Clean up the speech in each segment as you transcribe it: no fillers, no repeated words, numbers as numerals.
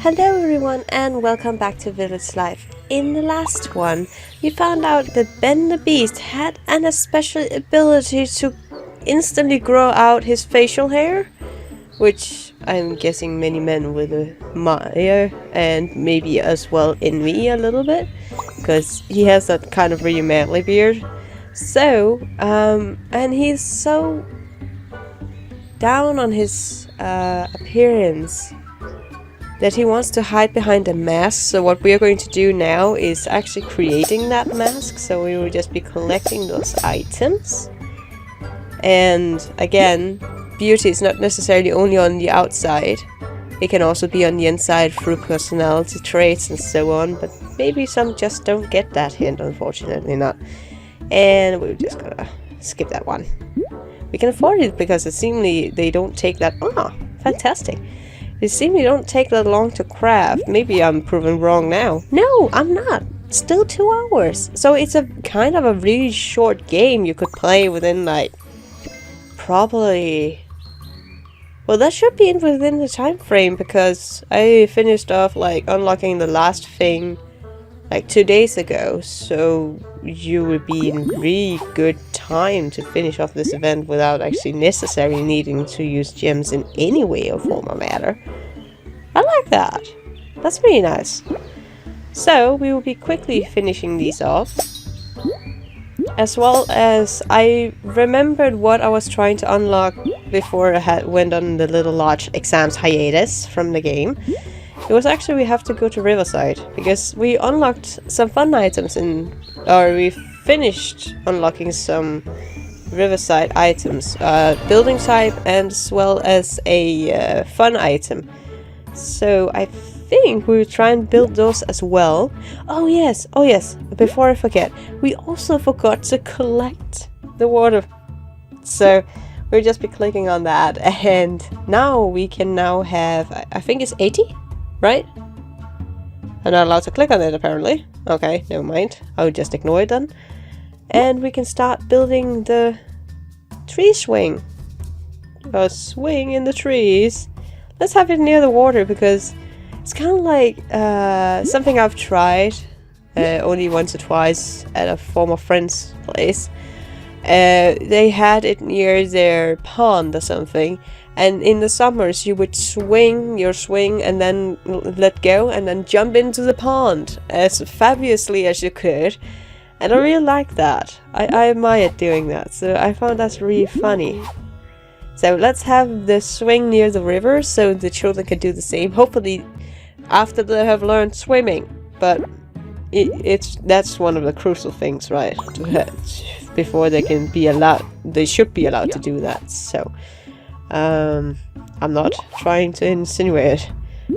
Hello everyone and welcome back to Village Life. In the last one, we found out that Ben the Beast had a special ability to instantly grow out his facial hair, which I'm guessing many men would admire and maybe as well envy a little bit, because he has that kind of really manly beard. So, and he's so down on his appearance that he wants to hide behind a mask. So what we are going to do now is actually creating that mask. So we will just be collecting those items. And again, beauty is not necessarily only on the outside. It can also be on the inside through personality traits and so on. But maybe some just don't get that hint, unfortunately not. And we're just gonna skip that one. We can afford it because it seemingly they don't take that. Oh, fantastic. It seemingly don't take that long to craft. Maybe I'm proven wrong now. No, I'm not. Still 2 hours. So it's a kind of a really short game you could play within like probably. Well, that should be within the time frame because I finished off like unlocking the last thing like 2 days ago. So you would be in really good time to finish off this event without actually necessarily needing to use gems in any way or form or matter. I like that. That's really nice. So we will be quickly finishing these off. As well as I remembered what I was trying to unlock before I went on the little large exams hiatus from the game. It was actually we have to go to Riverside because we unlocked some fun items or we finished unlocking some Riverside items, building type and as well as a fun item. So I think we will try and build those as well. Oh yes, before I forget, we also forgot to collect the water. So we'll just be clicking on that and now we can now have, I think it's 80? Right? I'm not allowed to click on it apparently. Okay, never mind. I'll just ignore it then. And we can start building the tree swing. A swing in the trees. Let's have it near the water because it's kind of like something I've tried only once or twice at a former friend's place. They had it near their pond or something. And in the summers, you would swing your swing and then let go and then jump into the pond as fabulously as you could. And I really like that. I admired doing that. So I found that's really funny. So let's have the swing near the river so the children can do the same. Hopefully after they have learned swimming. But that's one of the crucial things, right? Before they can be allowed, they should be allowed to do that. So I'm not trying to insinuate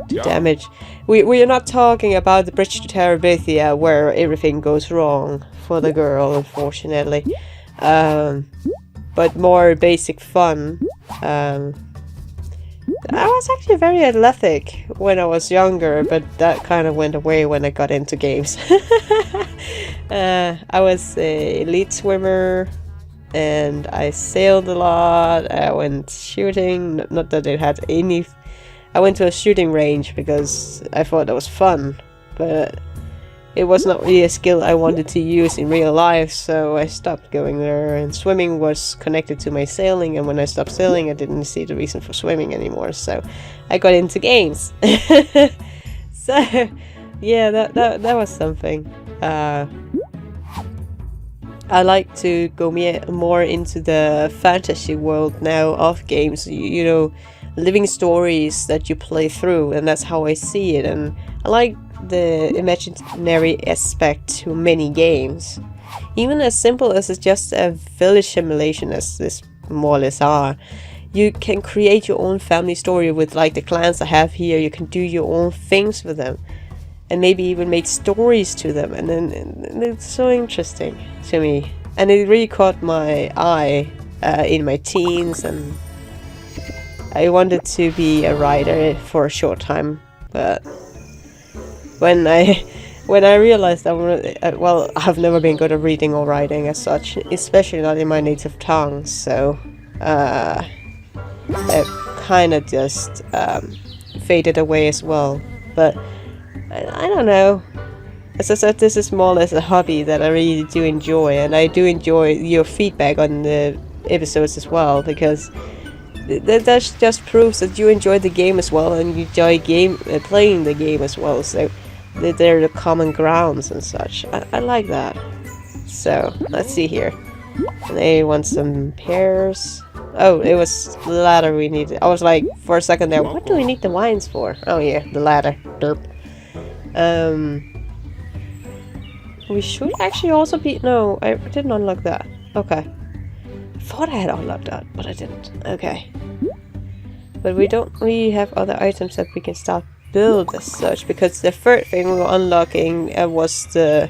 damage. We are not talking about the bridge to Terabithia where everything goes wrong for the girl, unfortunately. But more basic fun. I was actually very athletic when I was younger, but that kind of went away when I got into games. I was an elite swimmer. And I sailed a lot. I went shooting. Not that it had any. I went to a shooting range because I thought that was fun, but it was not really a skill I wanted to use in real life, so I stopped going there. And swimming was connected to my sailing, and when I stopped sailing, I didn't see the reason for swimming anymore. So I got into games. So yeah, that was something. I like to go more into the fantasy world now of games, you know, living stories that you play through, and that's how I see it. And I like the imaginary aspect to many games. Even as simple as it's just a village simulation, as this more or less are. You can create your own family story with like the clans I have here. You can do your own things with them. And maybe even make stories to them, and it's so interesting to me. And it really caught my eye in my teens, and I wanted to be a writer for a short time. But when I realized I've never been good at reading or writing as such, especially not in my native tongue. So it kind of just faded away as well. but I don't know. As I said, this is more or less a hobby that I really do enjoy, and I do enjoy your feedback on the episodes as well, because that just proves that you enjoy the game as well, and you enjoy playing the game as well, so they're the common grounds and such. I like that. So, let's see here. They want some pears. Oh, it was the ladder we needed. I was like, for a second there, what do we need the wines for? Oh yeah, the ladder. Derp. We should actually also be... No, I didn't unlock that. Okay. I thought I had unlocked that, but I didn't. Okay. But we don't really have other items that we can start build as such, because the third thing we were unlocking was the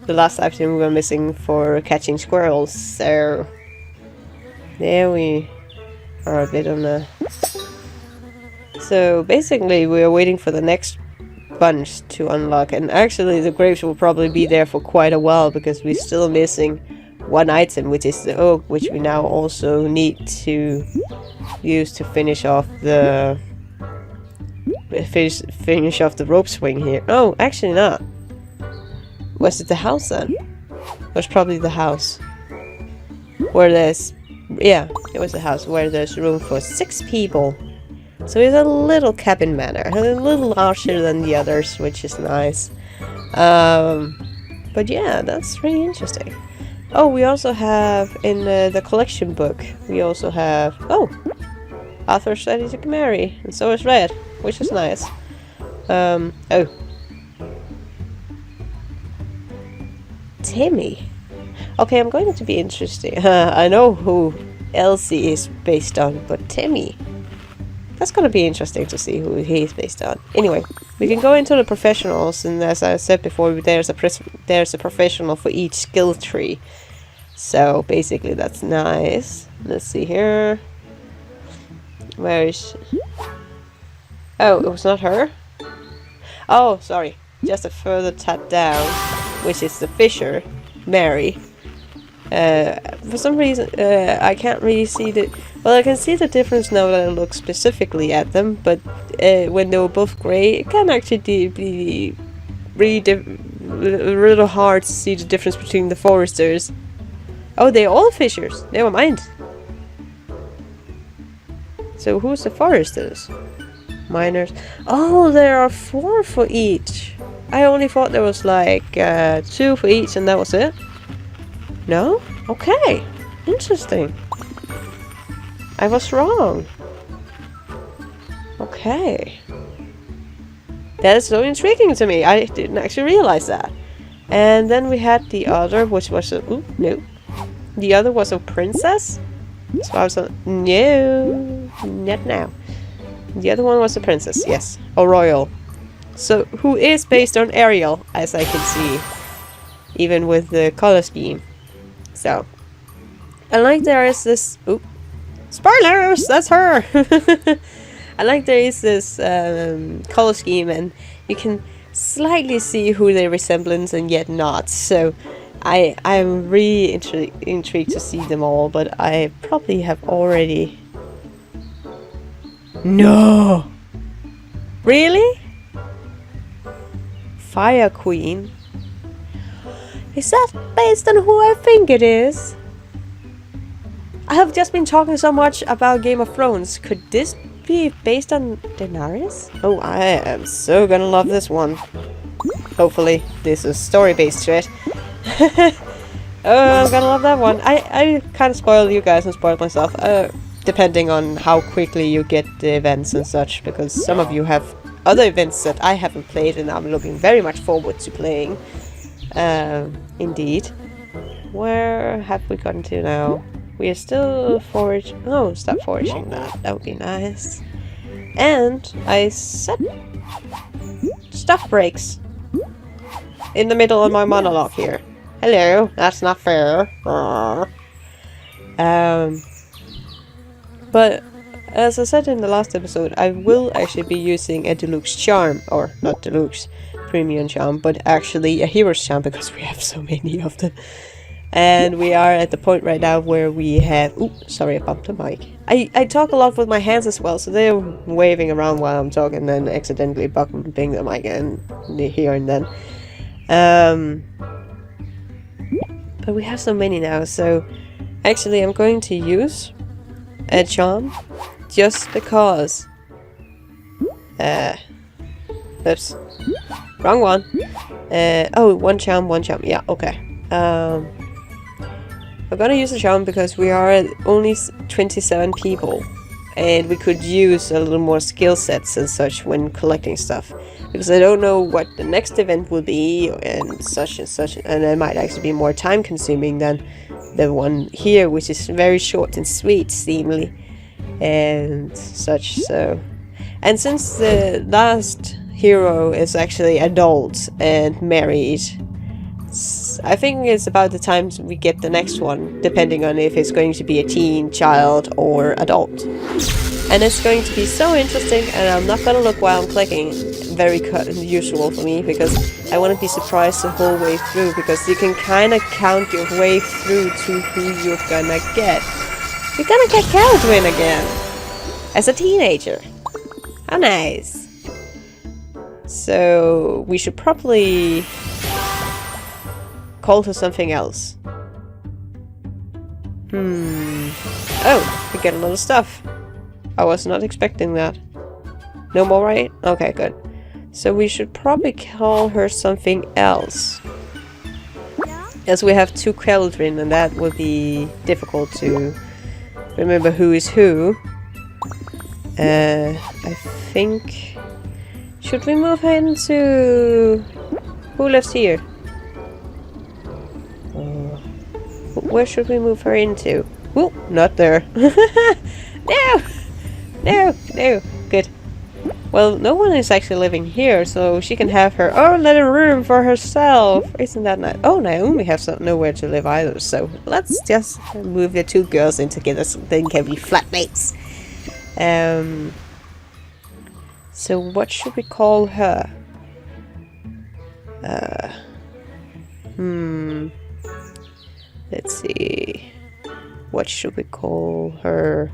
last item we were missing for catching squirrels, so there we are a bit on the... So basically we are waiting for the next bunch to unlock, and actually the grapes will probably be there for quite a while, because we're still missing one item, which is the oak, which we now also need to use to finish off the finish off the rope swing here. Oh, actually not. Was it the house then? It was probably the house. Where there's... Yeah, it was the house where there's room for 6 people. So it's a little cabin manor. A little larger than the others, which is nice. But yeah, that's really interesting. Oh, we also have in the collection book, we also have... Oh! Arthur's ready to marry, and so is Red, which is nice. Oh. Timmy. Okay, I'm going to be interesting. I know who Elsie is based on, but Timmy. That's gonna be interesting to see who he's based on. Anyway, we can go into the professionals, and as I said before, there's a professional for each skill tree. So basically, that's nice. Let's see here. Where is she? Oh, it was not her? Oh, sorry. Just a further tap down, which is the fisher, Mary. For some reason, I can't really see the... Well, I can see the difference now that I look specifically at them, but when they were both grey, it can actually be really a little hard to see the difference between the foresters. Oh, they're all fishers. Never mind. So who's the foresters? Miners. Oh, there are 4 for each. I only thought there was like 2 for each and that was it. No? Okay. Interesting. I was wrong. Okay. That is so intriguing to me. I didn't actually realize that. And then we had the other, which was a... Ooh, no. The other was a princess. So I was like, no, not now. The other one was a princess, yes. A royal. So, who is based on Ariel, as I can see. Even with the color scheme. So. I like there is this... Oop. Spoilers! That's her! I like there is this color scheme, and you can slightly see who they resemblance and yet not. So, I'm really intrigued to see them all, but I probably have already... No! Really? Fire Queen? Is that based on who I think it is? I have just been talking so much about Game of Thrones. Could this be based on Daenerys? Oh, I am so gonna love this one. Hopefully, this is story-based shit. Oh, I'm gonna love that one. I kind of spoiled you guys and spoiled myself. Depending on how quickly you get the events and such, because some of you have other events that I haven't played and I'm looking very much forward to playing. Indeed. Where have we gotten to now? We are still foraging. Oh, stop foraging that. That would be nice. And I set stuff breaks in the middle of my monologue here. Hello, that's not fair. But as I said in the last episode, I will actually be using a deluxe charm, or not deluxe, premium charm, but actually a hero's charm because we have so many of them. And we are at the point right now where we have... Ooh, sorry, I bumped the mic. I talk a lot with my hands as well, so they're waving around while I'm talking and then accidentally bumping the mic here and then. But we have so many now, so... Actually, I'm going to use a charm just because. Oops. Wrong one. Oh, one charm. Yeah, okay. I'm gonna use the charm because we are at only 27 people. And we could use a little more skill sets and such when collecting stuff. Because I don't know what the next event will be and such. And it might actually be more time consuming than the one here, which is very short and sweet, seemingly. And such, so... And since the last hero is actually adult and married, I think it's about the time we get the next one, depending on if it's going to be a teen, child, or adult. And it's going to be so interesting, and I'm not gonna look while I'm clicking. Very usual for me, because I want to be surprised the whole way through, because you can kind of count your way through to who you're gonna get. You're gonna get Caldwin again! As a teenager. How nice! So, we should probably call her something else. Oh, we get a lot of stuff. I was not expecting that. No more, right? Okay, good. So we should probably call her something else. As we have two children, and that would be difficult to remember who is who. I think... Should we move her into... Who lives here? Where should we move her into? Ooh, not there. No! No! No! Good. Well, no one is actually living here, so she can have her own little room for herself. Isn't that nice? Oh, Naomi has nowhere to live either, so let's just move the two girls in together so they can be flatmates. So what should we call her? Let's see. What should we call her?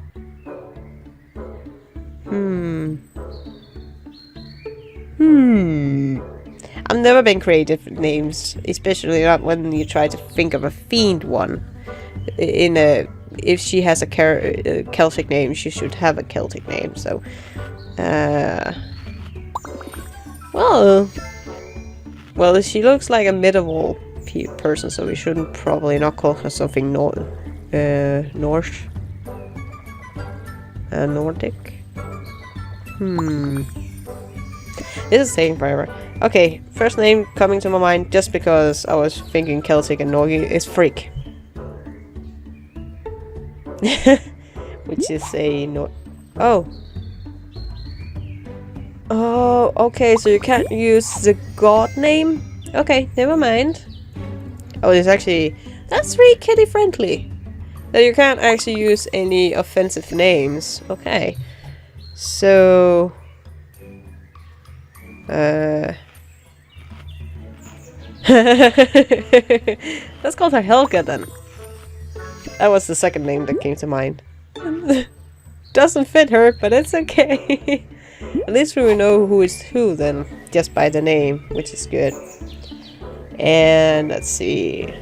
I've never been creative with names, especially not when you try to think of a fiend one. If she has a Celtic name, she should have a Celtic name. So, well, she looks like a medieval person, so we shouldn't probably not call her something Nordic. This is taking forever. Okay, first name coming to my mind just because I was thinking Celtic and Nordic is Freak. Which is a Oh, okay, so you can't use the god name? Okay, never mind. Oh, that's really kitty friendly. That you can't actually use any offensive names. Okay. So... Let's call her Helga then. That was the second name that came to mind. Doesn't fit her, but it's okay. At least we know who is who then, just by the name, which is good. And let's see.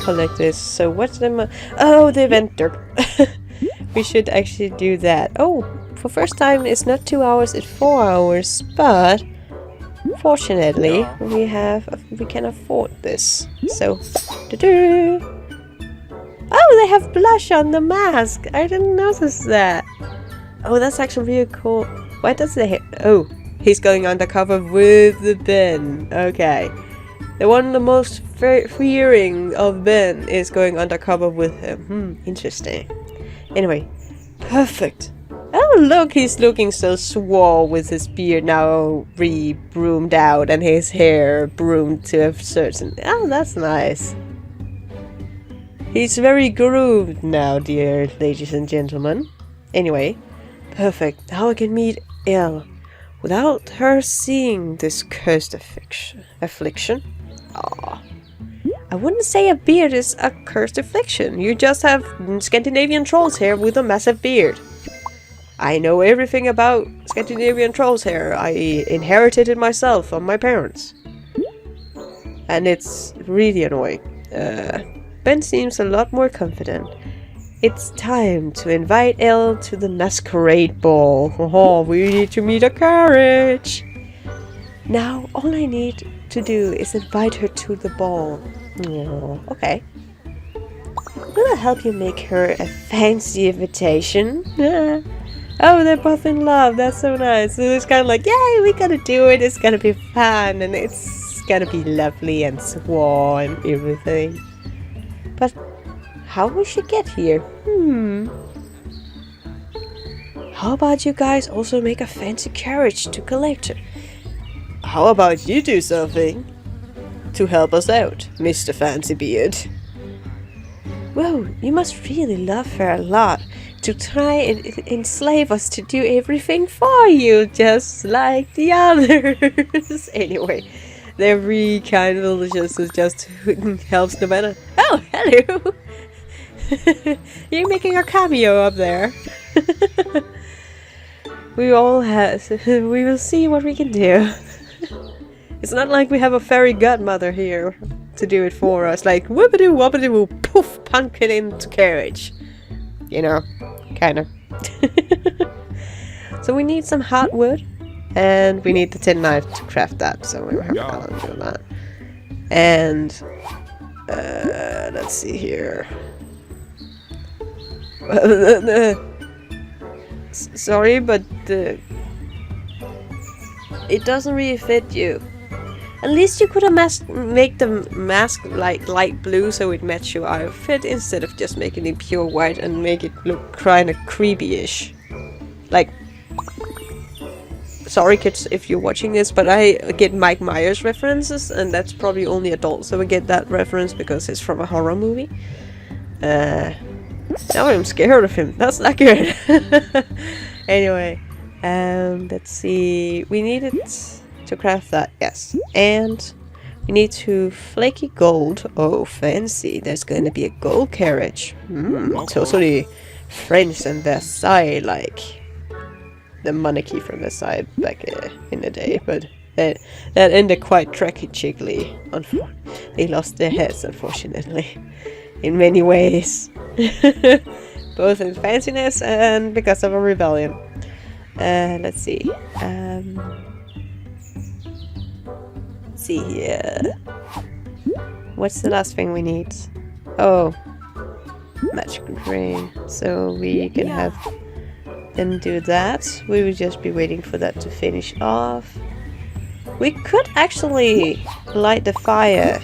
Collect this. So what's the oh, the inventor. We should actually do that. Oh, for first time it's not 2 hours, it's 4 hours, but fortunately we can afford this. So oh, they have blush on the mask. I didn't notice that. Oh, that's actually really cool. Why does they oh, he's going undercover with the Ben. Okay. The most fearing of Ben is going undercover with him. Interesting. Anyway, perfect. Oh, look, he's looking so swole with his beard now re-broomed out and his hair broomed to a certain... Oh, that's nice. He's very groomed now, dear ladies and gentlemen. Anyway, perfect. Now I can meet Elle without her seeing this cursed affliction. Aww. I wouldn't say a beard is a cursed affliction. You just have Scandinavian trolls hair with a massive beard. I know everything about Scandinavian trolls hair. I inherited it myself from my parents. And it's really annoying. Ben seems a lot more confident. It's time to invite Elle to the masquerade ball. Oh, we need to meet a carriage. Now, all I need to do is invite her to the ball. Oh, okay. Will I help you make her a fancy invitation? Oh, they're both in love. That's so nice. So it's kind of like, yay, we gotta do it. It's gonna be fun. And it's gonna be lovely and swan and everything. But how will she get here? How about you guys also make a fancy carriage to collect her? How about you do something to help us out, Mr. Fancy Beard? Whoa, you must really love her a lot to try and enslave us to do everything for you, just like the others. Anyway, they're really kind of delicious. It just helps no matter. Oh, hello! You're making a cameo up there. We all have. We will see what we can do. It's not like we have a fairy godmother here to do it for us. Like whoopity whoopity whoop, poof, pumpkin into carriage. You know, kind of. So we need some hot wood, and we need the tin knife to craft that. So we have to do that. And let's see here. Sorry, but it doesn't really fit you. At least you could have make the mask like light blue so it matches your outfit instead of just making it pure white and make it look kind of creepy-ish. Like, sorry kids if you're watching this, but I get Mike Myers references, and that's probably only adults that would get that reference because it's from a horror movie. Now I'm scared of him. That's not good. Anyway, let's see. We needed to craft that, yes. And we need to flaky gold. Oh, fancy. There's going to be a gold carriage. Totally French and Versailles, like the monarchy from Versailles back in the day. But that ended quite tragically. They lost their heads, unfortunately. In many ways. Both in fanciness and because of a rebellion. Let's see. Let's see here. What's the last thing we need? Oh, match gray. So we can have them do that. We will just be waiting for that to finish off. We could actually light the fire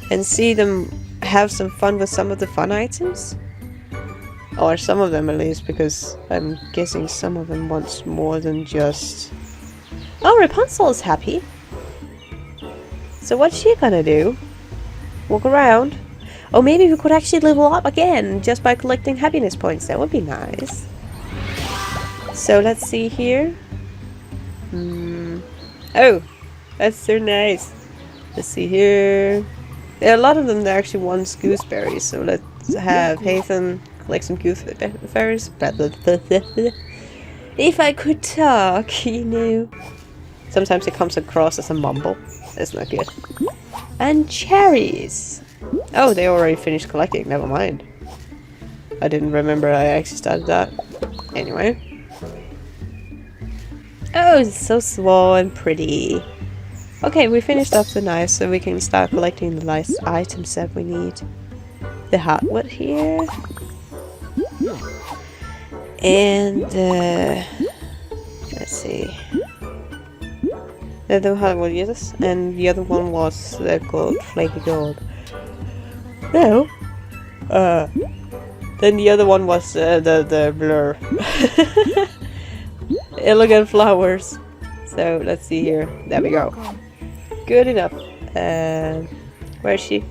and see them have some fun with some of the fun items. Or some of them at least, because I'm guessing some of them wants more than just... Oh, Rapunzel is happy. So what's she gonna do? Walk around? Oh, maybe we could actually level up again just by collecting happiness points. That would be nice. So let's see here. Oh, that's so nice. Let's see here. There are a lot of them that actually want gooseberries. So let's have Hathan collect some gooseberries. If I could talk, you know. Sometimes it comes across as a mumble. That's not good. And cherries. Oh, they already finished collecting. Never mind. I didn't remember I actually started that. Anyway. Oh, it's so small and pretty. Okay, we finished up the knife, so we can start collecting the last items that we need. The hardwood here. And, let's see. The hardwood, yes. And the other one was the gold, flaky gold. No. Then the other one was the blur. Elegant flowers. So let's see here. There we go. Good enough. Where is she?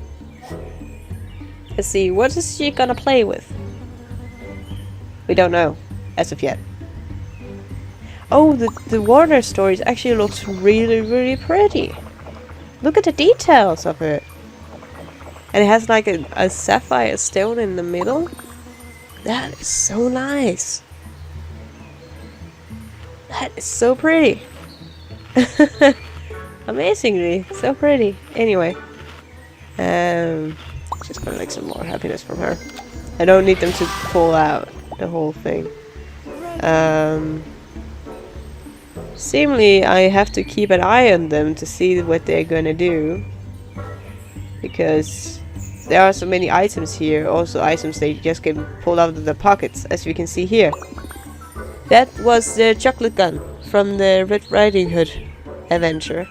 Let's see. What is she gonna play with? We don't know as of yet. Oh, the Warner stories actually looks really, really pretty. Look at the details of it. And it has like a sapphire stone in the middle. That is so nice. That is so pretty. Amazingly, so pretty. Anyway, just gonna like some more happiness from her. I don't need them to pull out the whole thing. Seemingly, I have to keep an eye on them to see what they're gonna do, because there are so many items here. Also, items they just can pull out of the pockets, as we can see here. That was the chocolate gun from the Red Riding Hood adventure.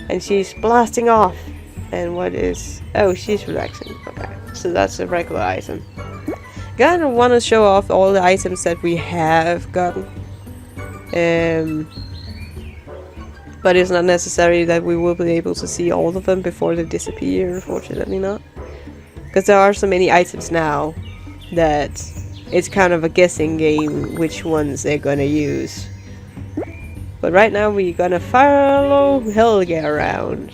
And she's blasting off. And what is... oh, she's relaxing. Okay, so that's a regular item. Gonna want to show off all the items that we have gotten. But it's not necessary that we will be able to see all of them before they disappear, unfortunately not. Because there are so many items now that it's kind of a guessing game which ones they're gonna use. But right now we're gonna follow Helga around.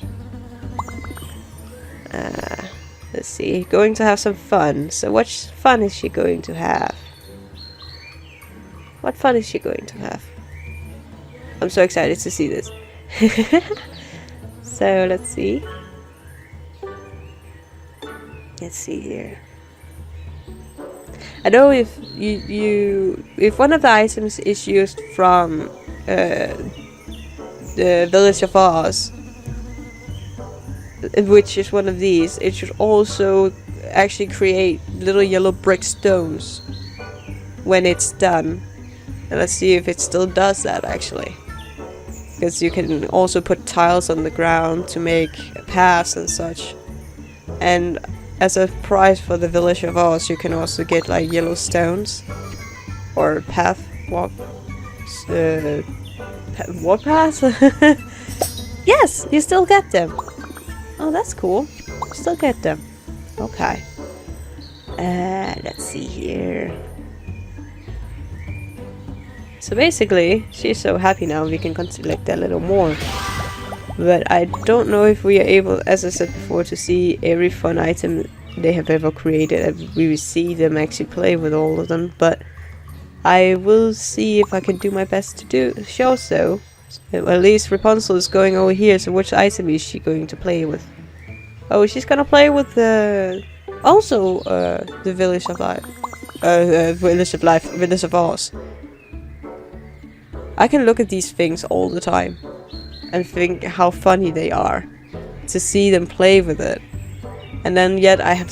Let's see, going to have some fun. So what fun is she going to have? What fun is she going to have? I'm so excited to see this. So let's see. Let's see here. I know if if one of the items is used from the Village of Oz, which is one of these, it should also actually create little yellow brick stones when it's done. And let's see if it still does that actually. Because you can also put tiles on the ground to make paths and such. And as a prize for the Village of Oz, you can also get like yellow stones or walk paths. Yes, you still get them. Oh, that's cool. You still get them. Okay. Let's see here. So basically, she's so happy now we can collect a little more. But I don't know if we are able, as I said before, to see every fun item they have ever created. And we will see them actually play with all of them. But I will see if I can do my best to show so. Well, at least Rapunzel is going over here. So which item is she going to play with? Oh, she's gonna play with the the Village of Life, Village of Oz. I can look at these things all the time and think how funny they are to see them play with it. And then yet I have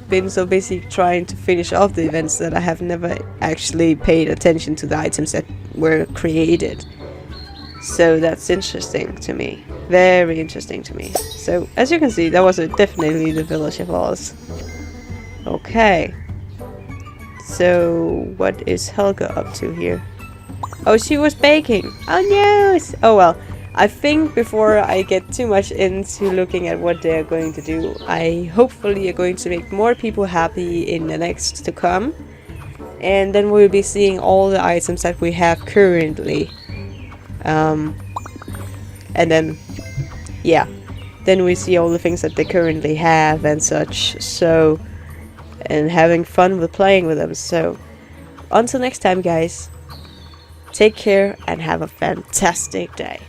been so busy trying to finish off the events that I have never actually paid attention to the items that were created. So that's interesting to me. Very interesting to me. So as you can see, that was definitely the Village of Oz. Okay. So what is Helga up to here? Oh, she was baking. Oh no! Oh well, I think before I get too much into looking at what they're going to do, I hopefully are going to make more people happy in the next to come. And then we'll be seeing all the items that we have currently. And then, yeah. Then we see all the things that they currently have and such. So, and having fun with playing with them. So, until next time guys. Take care and have a fantastic day.